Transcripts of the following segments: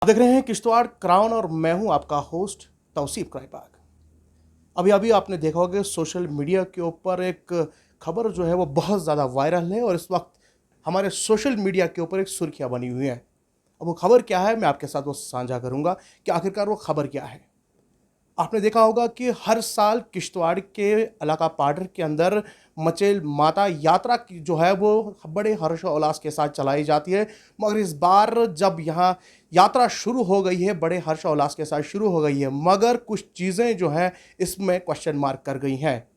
आप देख रहे हैं किश्तवाड़ क्राउन और मैं हूं आपका होस्ट तौसीफ क्राइबाग। अभी अभी आपने देखा होगा कि सोशल मीडिया के ऊपर एक खबर जो है वो बहुत ज़्यादा वायरल है और इस वक्त हमारे सोशल मीडिया के ऊपर एक सुर्खियां बनी हुई हैं। अब वो खबर क्या है मैं आपके साथ वो साझा करूंगा कि आखिरकार वो खबर क्या है। आपने देखा होगा कि हर साल किश्तवाड़ के इलाका पाडर के अंदर मचेल माता यात्रा की जो है वो बड़े हर्षोल्लास के साथ चलाई जाती है, मगर इस बार जब यहाँ यात्रा शुरू हो गई है बड़े हर्षोल्लास के साथ शुरू हो गई है, मगर कुछ चीज़ें जो हैं इसमें क्वेश्चन मार्क कर गई हैं।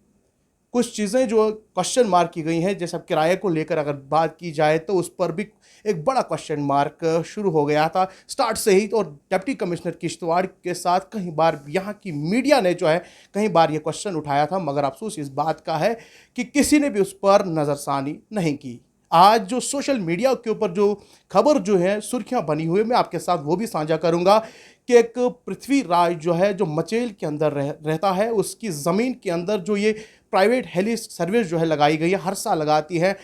कुछ चीज़ें जो क्वेश्चन मार्क की गई हैं, जैसे अब किराए को लेकर अगर बात की जाए तो उस पर भी एक बड़ा क्वेश्चन मार्क शुरू हो गया था स्टार्ट से ही। और डिप्टी कमिश्नर किश्तवाड़ के साथ कई बार यहाँ की मीडिया ने जो है कई बार ये क्वेश्चन उठाया था, मगर अफसोस इस बात का है कि किसी ने भी उस पर नज़रसानी नहीं की। आज जो सोशल मीडिया के ऊपर जो खबर जो है सुर्खियां बनी हुई, मैं आपके साथ वो भी साझा करूंगा कि एक पृथ्वीराज जो है जो मचेल के अंदर रहता है, उसकी ज़मीन के अंदर जो ये प्राइवेट हेली सर्विस जो है लगाई गई है, हर साल लगाती है।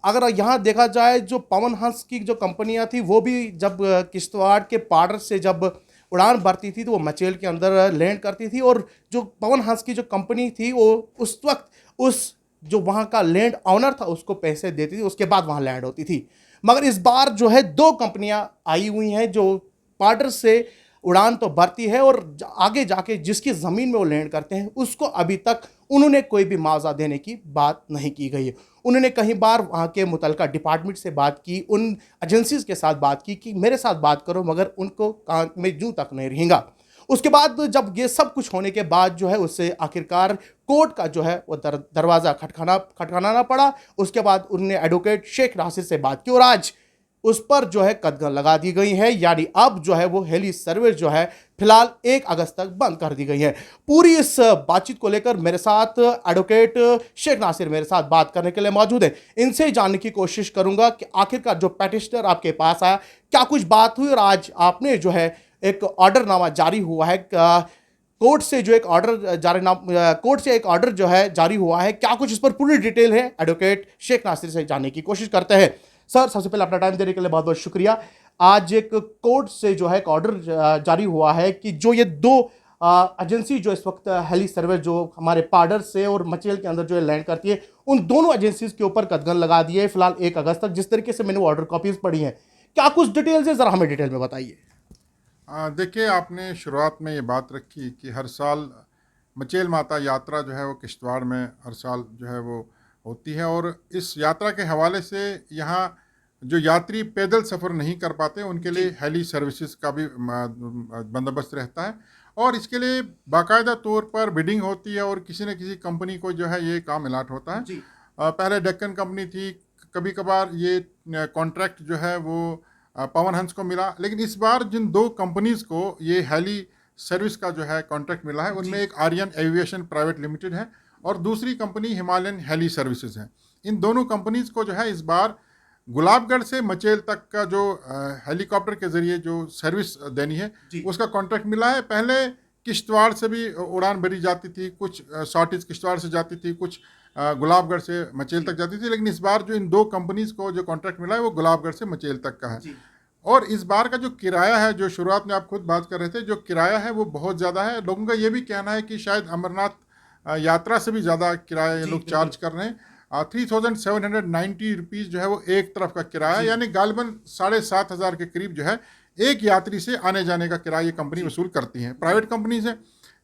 अगर यहाँ देखा जाए जो पवन हंस की जो कंपनियां थी वो भी जब किश्तवाड़ के पाडर से जब उड़ान भरती थी तो वो मचेल के अंदर लैंड करती थी, और जो पवन हंस की जो कंपनी थी वो उस वक्त उस जो वहाँ का लैंड ऑनर था उसको पैसे देती थी, उसके बाद वहाँ लैंड होती थी। मगर इस बार जो है दो कंपनियां आई हुई हैं जो पाडर से उड़ान तो भरती है और आगे जाके जिसकी ज़मीन में वो लैंड करते हैं उसको अभी तक उन्होंने कोई भी मुआवजा देने की बात नहीं की गई है। उन्होंने कई बार वहाँ के मुतलका डिपार्टमेंट से बात की, उन एजेंसीज के साथ बात की कि मेरे साथ बात करो, मगर उनको कान में जूं तक नहीं रहेगा। उसके बाद जब ये सब कुछ होने के बाद जो है उससे आखिरकार कोर्ट का जो है वो दरवाज़ा खटखटाना पड़ा। उसके बाद उन्होंने एडवोकेट शेख नासिर से बात की और आज उस पर जो है कदम लगा दी गई है, यानी अब जो है वो हेली सर्विस जो है फिलहाल 1 अगस्त तक बंद कर दी गई है। पूरी इस बातचीत को लेकर मेरे साथ एडवोकेट शेख नासिर मेरे साथ बात करने के लिए मौजूद है। इनसे जानने की कोशिश करूंगा कि आखिरकार जो पेटिशनर आपके पास आया क्या कुछ बात हुई और आज आपने जो है एक ऑर्डरनामा जारी हुआ है, कोर्ट से जो एक कोर्ट से एक ऑर्डर जो है जारी हुआ है, क्या कुछ इस पर पूरी डिटेल है एडवोकेट शेख नासिर से जानने की कोशिश करते हैं। सर, सबसे पहले अपना टाइम देने के लिए बहुत बहुत शुक्रिया। आज एक कोर्ट से जो है एक ऑर्डर जारी हुआ है कि जो ये दो एजेंसी जो इस वक्त हेली सर्विस जो हमारे पाडर से और मचेल के अंदर जो है लैंड करती है, उन दोनों एजेंसीज के ऊपर कदगन लगा दिए फिलहाल 1 अगस्त तक। जिस तरीके से मैंने वो ऑर्डर कॉपीज पढ़ी हैं, क्या कुछ डिटेल्स है, ज़रा हमें डिटेल में बताइए। देखिए, आपने शुरुआत में ये बात रखी कि हर साल मचेल माता यात्रा जो है वो किश्तवाड़ में हर साल जो है वो होती है, और इस यात्रा के हवाले से यहाँ जो यात्री पैदल सफ़र नहीं कर पाते उनके लिए हेली सर्विसेज का भी बंदोबस्त रहता है, और इसके लिए बाकायदा तौर पर बिडिंग होती है और किसी न किसी कंपनी को जो है ये काम अलाट होता है। पहले डेक्कन कंपनी थी, कभी कभार ये कॉन्ट्रैक्ट जो है वो पवन हंस को मिला, लेकिन इस बार जिन दो कंपनीज़ को ये हेली सर्विस का जो है कॉन्ट्रैक्ट मिला है उनमें एक आर्यन एविएशन प्राइवेट लिमिटेड है और दूसरी कंपनी हिमालयन हेली सर्विसेज है। इन दोनों कंपनीज़ को जो है इस बार गुलाबगढ़ से मचेल तक का जो हेलीकॉप्टर के ज़रिए जो सर्विस देनी है उसका कॉन्ट्रैक्ट मिला है। पहले किश्तवाड़ से भी उड़ान भरी जाती थी, कुछ शॉर्टेज किश्तवाड़ से जाती थी, कुछ गुलाबगढ़ से मचेल तक जाती थी, लेकिन इस बार जो इन दो कंपनीज़ को जो कॉन्ट्रैक्ट मिला है वो गुलाबगढ़ से मचेल तक का है। और इस बार का जो किराया है, जो शुरुआत में आप खुद बात कर रहे थे, जो किराया है वो बहुत ज़्यादा है। लोगों का ये भी कहना है कि शायद अमरनाथ यात्रा से भी ज़्यादा किराया ये लोग चार्ज कर रहे हैं। 3790 रुपीज़ जो है वो एक तरफ का किराया, यानी गालिबन 7500 के करीब जो है एक यात्री से आने जाने का किराया ये कंपनी वसूल करती हैं, प्राइवेट कंपनीज है।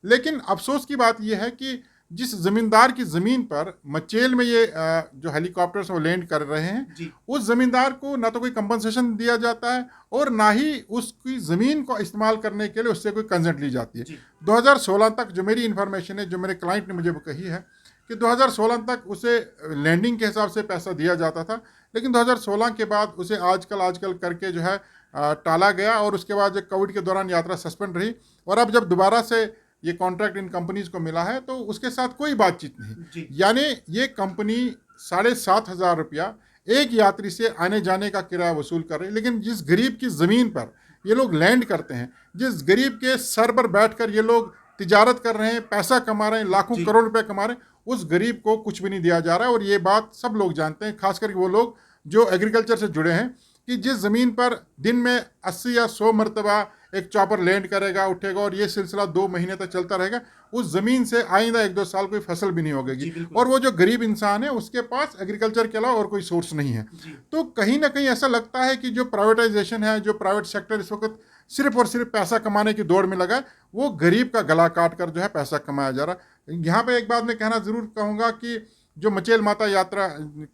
लेकिन अफसोस की बात यह है कि जिस ज़मींदार की ज़मीन पर मचेल में ये जो हेलीकॉप्टर्स वो लैंड कर रहे हैं, उस ज़मींदार को ना तो कोई कंपनसेशन दिया जाता है और ना ही उसकी ज़मीन को इस्तेमाल करने के लिए उससे कोई कंसेंट ली जाती है। 2016 तक जो मेरी इन्फॉर्मेशन है, जो मेरे क्लाइंट ने मुझे कही है कि 2016 तक उसे लैंडिंग के हिसाब से पैसा दिया जाता था, लेकिन 2016 के बाद उसे आजकल करके जो है टाला गया, और उसके बाद कोविड के दौरान यात्रा सस्पेंड रही, और अब जब दोबारा से ये कॉन्ट्रैक्ट इन कंपनीज को मिला है तो उसके साथ कोई बातचीत नहीं। यानी ये कंपनी 7500 रुपया एक यात्री से आने जाने का किराया वसूल कर रही है, लेकिन जिस गरीब की ज़मीन पर ये लोग लैंड करते हैं, जिस गरीब के सर पर बैठकर ये लोग तिजारत कर रहे हैं, पैसा कमा रहे हैं, लाखों करोड़ रुपए कमा रहे हैं, उस गरीब को कुछ भी नहीं दिया जा रहा है। और ये बात सब लोग जानते हैं, खास करके वो लोग जो एग्रीकल्चर से जुड़े हैं, कि जिस ज़मीन पर दिन में 80 या 100 मरतबा एक चॉपर लैंड करेगा, उठेगा और ये सिलसिला 2 महीने तक चलता रहेगा, उस ज़मीन से आइंदा 1-2 साल कोई फसल भी नहीं होगी। और वो जो गरीब इंसान है उसके पास एग्रीकल्चर के अलावा और कोई सोर्स नहीं है। तो कहीं ना कहीं ऐसा लगता है कि जो प्राइवेटाइजेशन है, जो प्राइवेट सेक्टर इस वक्त सिर्फ और सिर्फ पैसा कमाने की दौड़ में लगा है, वो गरीब का गला काट कर जो है पैसा कमाया जा रहा है। यहाँ पे एक बात मैं कहना ज़रूर कहूँगा कि जो मचेल माता यात्रा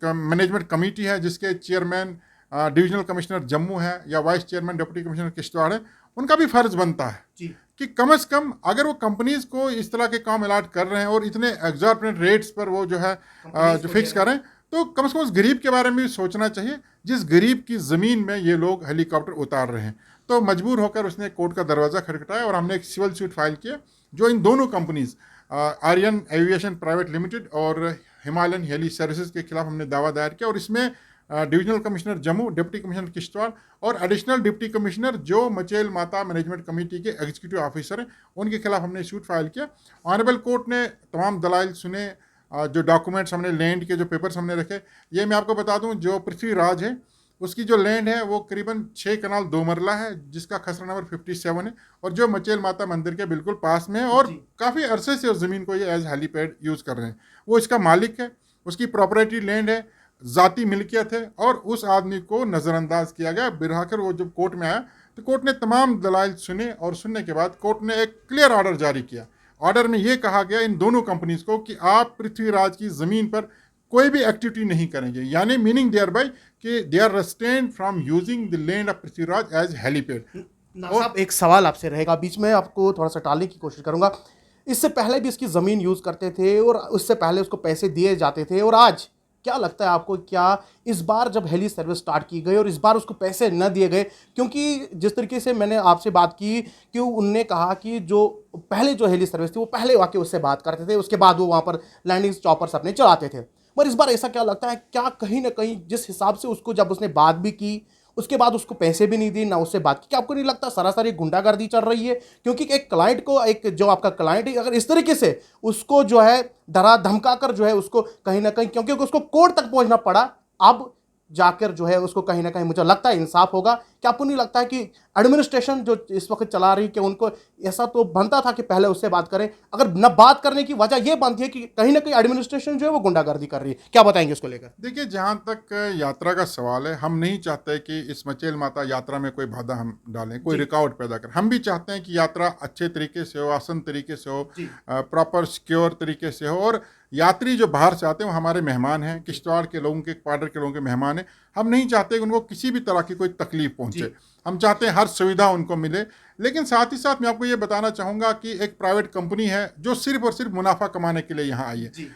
मैनेजमेंट कमेटी है, जिसके चेयरमैन डिविजनल कमिश्नर जम्मू है या vice chairman deputy commissioner Kishtwar है, उनका भी फ़र्ज़ बनता है कि कम से कम अगर वो कंपनीज़ को इस तरह के काम अलाट कर रहे हैं और इतने एग्जॉर्बिटेंट रेट्स पर वो जो है जो फिक्स कर रहे हैं, तो कम से कम उस गरीब के बारे में भी सोचना चाहिए जिस गरीब की ज़मीन में ये लोग हेलीकॉप्टर उतार रहे हैं। तो मजबूर होकर उसने कोर्ट का दरवाज़ा खटखटाया और हमने एक सिविल सूट फाइल किया जो इन दोनों companies Aryan aviation private limited और हिमालयन हेली सर्विसेज के खिलाफ हमने दावा दायर किया। और इसमें divisional commissioner Jammu, deputy commissioner Kishtwar और एडिशनल डिप्टी कमिश्नर जो मचेल माता मैनेजमेंट कमेटी के एग्जीक्यूटिव ऑफिसर हैं, उनके खिलाफ हमने सूट फाइल किया। ऑनरेबल कोर्ट ने तमाम दलाइल सुने, जो डॉक्यूमेंट्स हमने लैंड के जो पेपर्स हमने रखे, ये मैं आपको बता दूं, जो पृथ्वीराज है उसकी जो लैंड है वो करीबन 6 कनाल 2 मरला है, जिसका खसरा नंबर 57 है और जो मचेल माता मंदिर के बिल्कुल पास में है और काफ़ी अरसे से उस ज़मीन को ये एज हेलीपैड यूज़ कर रहे हैं। वो इसका मालिक है, उसकी प्रॉपर्टी लैंड है, ज़ाती मिल्कियत है और उस आदमी को नज़रअंदाज किया गया। बिरहाकर वो जब कोर्ट में आया तो कोर्ट ने तमाम दलाइल सुने और सुनने के बाद कोर्ट ने एक क्लियर ऑर्डर जारी किया। ऑर्डर में ये कहा गया इन दोनों कंपनीज़ को कि आप पृथ्वीराज की ज़मीन पर कोई भी एक्टिविटी नहीं करेंगे, यानी मीनिंग देयर बाय कि they are restrained from using the land of Prithviraj as helipad. Sahab, एक सवाल आपसे रहेगा, बीच में आपको थोड़ा सा टालने की कोशिश करूंगा। इससे पहले भी इसकी ज़मीन यूज़ करते थे और उससे पहले उसको पैसे दिए जाते थे, और आज क्या लगता है आपको, क्या इस बार जब हेली सर्विस स्टार्ट की गई और इस बार उसको पैसे न दिए गए, क्योंकि जिस तरीके से मैंने आपसे बात की कि उनने कहा कि जो पहले जो हेली सर्विस थी वो पहले आके उससे बात करते थे, उसके बाद वो वहाँ पर लैंडिंग चॉपर्स अपने चलाते थे, पर इस बार ऐसा क्या लगता है, क्या कहीं ना कहीं जिस हिसाब से उसको जब उसने बात भी की उसके बाद उसको पैसे भी नहीं दिए ना उससे बात की, क्या आपको नहीं लगता सरासर गुंडागर्दी चल रही है? क्योंकि एक क्लाइंट को, एक जो आपका क्लाइंट है, अगर इस तरीके से उसको जो है डरा धमका कर जो है उसको कहीं ना कहीं, क्योंकि उसको कोर्ट तक पहुंचना पड़ा, अब जाकर जो है उसको कहीं ना कहीं मुझे लगता है इंसाफ होगा। क्या आपको नहीं लगता है कि एडमिनिस्ट्रेशन जो इस वक्त चला रही है कि उनको ऐसा तो बनता था कि पहले उससे बात करें, अगर न बात करने की वजह यह बनती है कि कहीं ना कहीं एडमिनिस्ट्रेशन जो है वो गुंडागर्दी कर रही है? क्या बताएंगे इसको लेकर? देखिए, जहाँ तक यात्रा का सवाल है, हम नहीं चाहते कि इस मचेल माता यात्रा में कोई बाधा हम डालें, कोई रुकावट पैदा करें। हम भी चाहते हैं कि यात्रा अच्छे तरीके से हो, आसान तरीके से हो, प्रॉपर सिक्योर तरीके से हो, और यात्री जो बाहर से आते हैं वो हमारे मेहमान हैं, किश्तवाड़ के लोगों के, क्वार्टर के लोगों के मेहमान हैं। हम नहीं चाहते कि उनको किसी भी तरह की कोई तकलीफ पहुंचे, हम चाहते हैं हर सुविधा उनको मिले। लेकिन साथ ही साथ मैं आपको ये बताना चाहूँगा कि एक प्राइवेट कंपनी है जो सिर्फ और सिर्फ मुनाफा कमाने के लिए यहाँ आई है,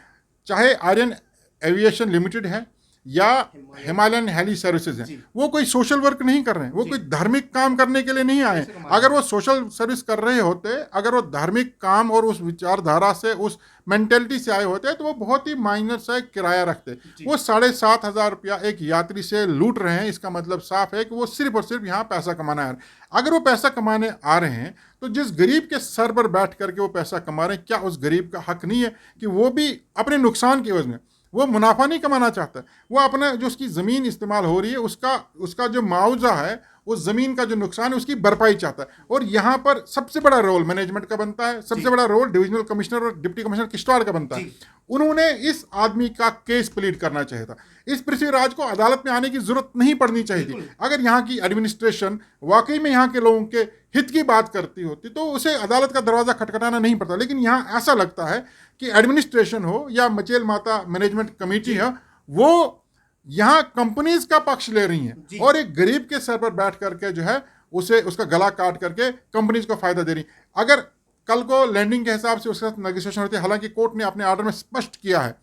चाहे आर्यन एविएशन लिमिटेड है या हिमालयन हेली सर्विसेज हैं, वो कोई सोशल वर्क नहीं कर रहे हैं, वो कोई धार्मिक काम करने के लिए नहीं आए। अगर वो सोशल सर्विस कर रहे होते, अगर वो धार्मिक काम और उस विचारधारा से, उस मेंटेलिटी से आए होते, तो वो बहुत ही माइनर सा किराया रखते। वो 7,500 रुपया एक यात्री से लूट रहे हैं, इसका मतलब साफ है कि वो सिर्फ और सिर्फ यहाँ पैसा कमाना है। अगर वो पैसा कमाने आ रहे हैं तो जिस गरीब के सर पर बैठ करके वो पैसा कमा रहे हैं, क्या उस गरीब का हक नहीं है कि वो भी अपने नुकसान की वजह में, वो मुनाफा नहीं कमाना चाहता, वो अपना जो उसकी ज़मीन इस्तेमाल हो रही है उसका जो मुआवजा है, उस ज़मीन का जो नुकसान है उसकी भरपाई चाहता है। और यहाँ पर सबसे बड़ा रोल मैनेजमेंट का बनता है, सबसे बड़ा रोल डिविजनल कमिश्नर और डिप्टी कमिश्नर किश्तवाड़ का बनता है। उन्होंने इस आदमी का केस प्लीड करना चाहिए था, इस पृथ्वीराज को अदालत में आने की जरूरत नहीं पड़नी चाहिए थी। अगर यहाँ की एडमिनिस्ट्रेशन वाकई में यहाँ के लोगों के हित की बात करती होती तो उसे अदालत का दरवाज़ा खटखटाना नहीं पड़ता। लेकिन यहाँ ऐसा लगता है कि एडमिनिस्ट्रेशन हो या मचेल माता मैनेजमेंट कमेटी हो, वो यहाँ कंपनीज का पक्ष ले रही हैं और एक गरीब के सर पर बैठ करके जो है उसे उसका गला काट करके कंपनीज को फायदा दे रही। अगर कल को लैंडिंग के हिसाब से उसके साथ नेगोशिएशन होती है, हालांकि कोर्ट ने अपने ऑर्डर में स्पष्ट किया है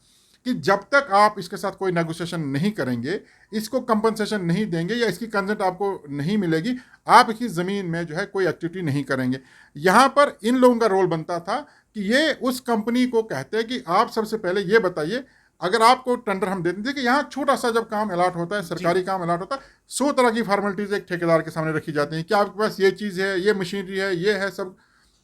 कि जब तक आप इसके साथ कोई नेगोशिएशन नहीं करेंगे, इसको कंपनसेशन नहीं देंगे या इसकी कंसेंट आपको नहीं मिलेगी, आप इसकी ज़मीन में जो है कोई एक्टिविटी नहीं करेंगे। यहाँ पर इन लोगों का रोल बनता था कि ये उस कंपनी को कहते हैं कि आप सबसे पहले ये बताइए, अगर आपको टेंडर हम देते हैं कि यहाँ छोटा सा जब काम अलाट होता है, सरकारी काम अलाट होता है, 100 तरह की फॉर्मेलिटीज एक ठेकेदार के सामने रखी जाती हैं कि आपके पास ये चीज़ है, ये मशीनरी है, ये है सब।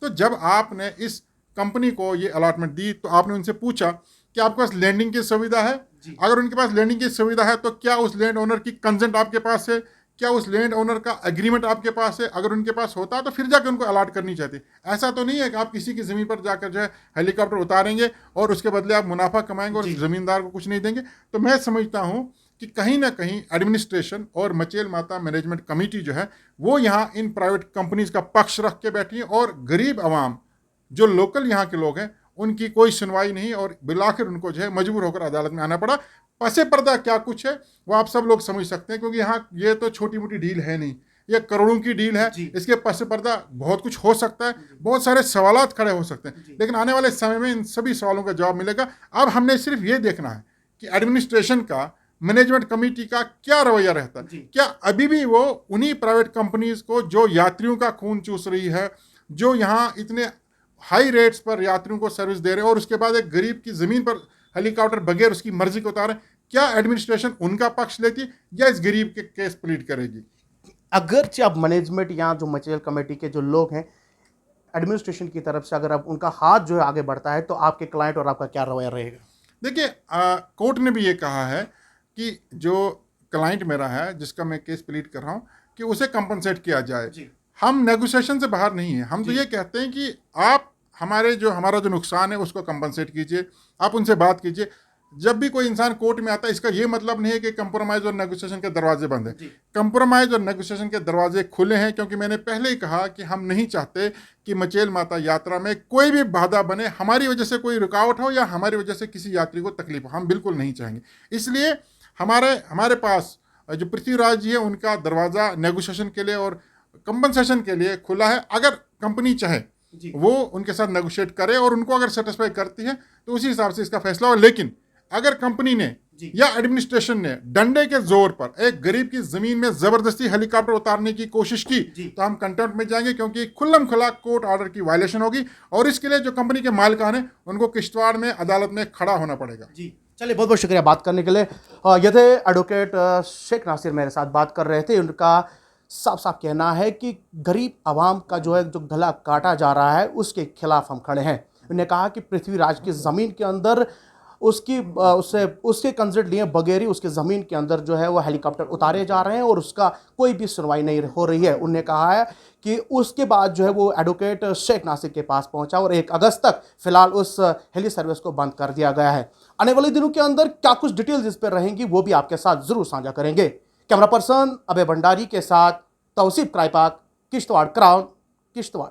तो जब आपने इस कंपनी को ये अलाटमेंट दी तो आपने उनसे पूछा कि आपके पास लैंडिंग की सुविधा है? अगर उनके पास लैंडिंग की सुविधा है तो क्या उस लैंड ओनर की कंसेंट आपके पास है? क्या उस लैंड ओनर का एग्रीमेंट आपके पास है? अगर उनके पास होता तो फिर जाकर उनको अलाट करनी चाहिए। ऐसा तो नहीं है कि आप किसी की ज़मीन पर जाकर जो है हेलीकॉप्टर उतारेंगे और उसके बदले आप मुनाफा कमाएंगे और ज़मींदार को कुछ नहीं देंगे। तो मैं समझता हूँ कि कहीं ना कहीं एडमिनिस्ट्रेशन और मचेल माता मैनेजमेंट कमेटी जो है वो यहाँ इन प्राइवेट कंपनीज का पक्ष रख के बैठी है, और गरीब आवाम जो लोकल यहाँ के लोग हैं उनकी कोई सुनवाई नहीं, और बिलाखिर उनको जो है मजबूर होकर अदालत में आना पड़ा। पसे पर्दा क्या कुछ है वो आप सब लोग समझ सकते हैं, क्योंकि यहाँ ये तो छोटी मोटी डील है नहीं, ये करोड़ों की डील है। इसके पसे पर्दा बहुत कुछ हो सकता है, बहुत सारे सवालात खड़े हो सकते हैं, लेकिन आने वाले समय में इन सभी सवालों का जवाब मिलेगा। अब हमने सिर्फ ये देखना है कि एडमिनिस्ट्रेशन का, मैनेजमेंट कमेटी का क्या रवैया रहता है। क्या अभी भी वो उन्हीं प्राइवेट कंपनीज को जो यात्रियों का खून चूस रही है, जो यहाँ इतने हाई रेट्स पर यात्रियों को सर्विस दे रहे हैं, और उसके बाद एक गरीब की ज़मीन पर हेलीकॉप्टर बगैर उसकी मर्जी को उतारे, क्या एडमिनिस्ट्रेशन उनका पक्ष लेती या इस गरीब के केस प्लीड करेगी? अगरचे अब मैनेजमेंट या जो मचेल कमेटी के जो लोग हैं, एडमिनिस्ट्रेशन की तरफ से अगर अब उनका हाथ जो है आगे बढ़ता है, तो आपके क्लाइंट और आपका क्या रवैया रहेगा? देखिए, कोर्ट ने भी ये कहा है कि जो क्लाइंट मेरा है जिसका मैं केस प्लीड कर रहा हूँ कि उसे कंपनसेट किया जाए। हम नेगोशिएशन से बाहर नहीं है, हम तो ये कहते हैं कि आप हमारा जो नुकसान है उसको कंपनसेट कीजिए, आप उनसे बात कीजिए। जब भी कोई इंसान कोर्ट में आता है, इसका ये मतलब नहीं है कि कंप्रोमाइज़ और नेगोशिएशन के दरवाजे बंद हैं। कंप्रोमाइज़ और नेगोशिएशन के दरवाजे खुले हैं, क्योंकि मैंने पहले ही कहा कि हम नहीं चाहते कि मचेल माता यात्रा में कोई भी बाधा बने, हमारी वजह से कोई रुकावट हो या हमारी वजह से किसी यात्री को तकलीफ हो, हम बिल्कुल नहीं चाहेंगे। इसलिए हमारे पास जो पृथ्वीराज जी है उनका दरवाज़ा नेगोशिएशन के लिए और कंपनसेशन के लिए खुला है। अगर कंपनी चाहे वो उनके साथ नेगोशिएट करे और उनको अगर सेटिस्फाई करती है तो उसी हिसाब से इसका फैसला हो। लेकिन अगर कंपनी ने या एडमिनिस्ट्रेशन ने डंडे के जोर पर एक गरीब की जमीन में जबरदस्ती हेलीकॉप्टर उतारने की कोशिश की तो हम कंटेम्प्ट में जाएंगे, क्योंकि खुल्लम खुला कोर्ट ऑर्डर की वायलेशन होगी, और इसके लिए जो कंपनी के मालिकान हैं उनको किश्तवाड़ में अदालत में खड़ा होना पड़ेगा। चलिए, बहुत बहुत शुक्रिया बात करने के लिए। ये थे एडवोकेट शेख नासिर मेरे साथ बात कर रहे थे। उनका साफ साफ कहना है कि गरीब आवाम का जो है जो गला काटा जा रहा है उसके खिलाफ हम खड़े हैं। उन्होंने कहा कि पृथ्वीराज की ज़मीन के अंदर उसके कंसेंट लिए बगैर ही उसके ज़मीन के अंदर जो है वो हेलीकॉप्टर उतारे जा रहे हैं और उसका कोई भी सुनवाई नहीं हो रही है। उन्होंने कहा है कि उसके बाद जो है वो एडवोकेट शेख नासिर के पास पहुंचा और 1 अगस्त तक फिलहाल उस हेली सर्विस को बंद कर दिया गया है। आने वाले दिनों के अंदर क्या कुछ डिटेल्स इस पर रहेंगी वो भी आपके साथ ज़रूर साझा करेंगे। कैमरा पर्सन अभय भंडारी के साथ तौसीफ क्राइपाक, किश्तवाड़ क्राउन, किश्तवाड़।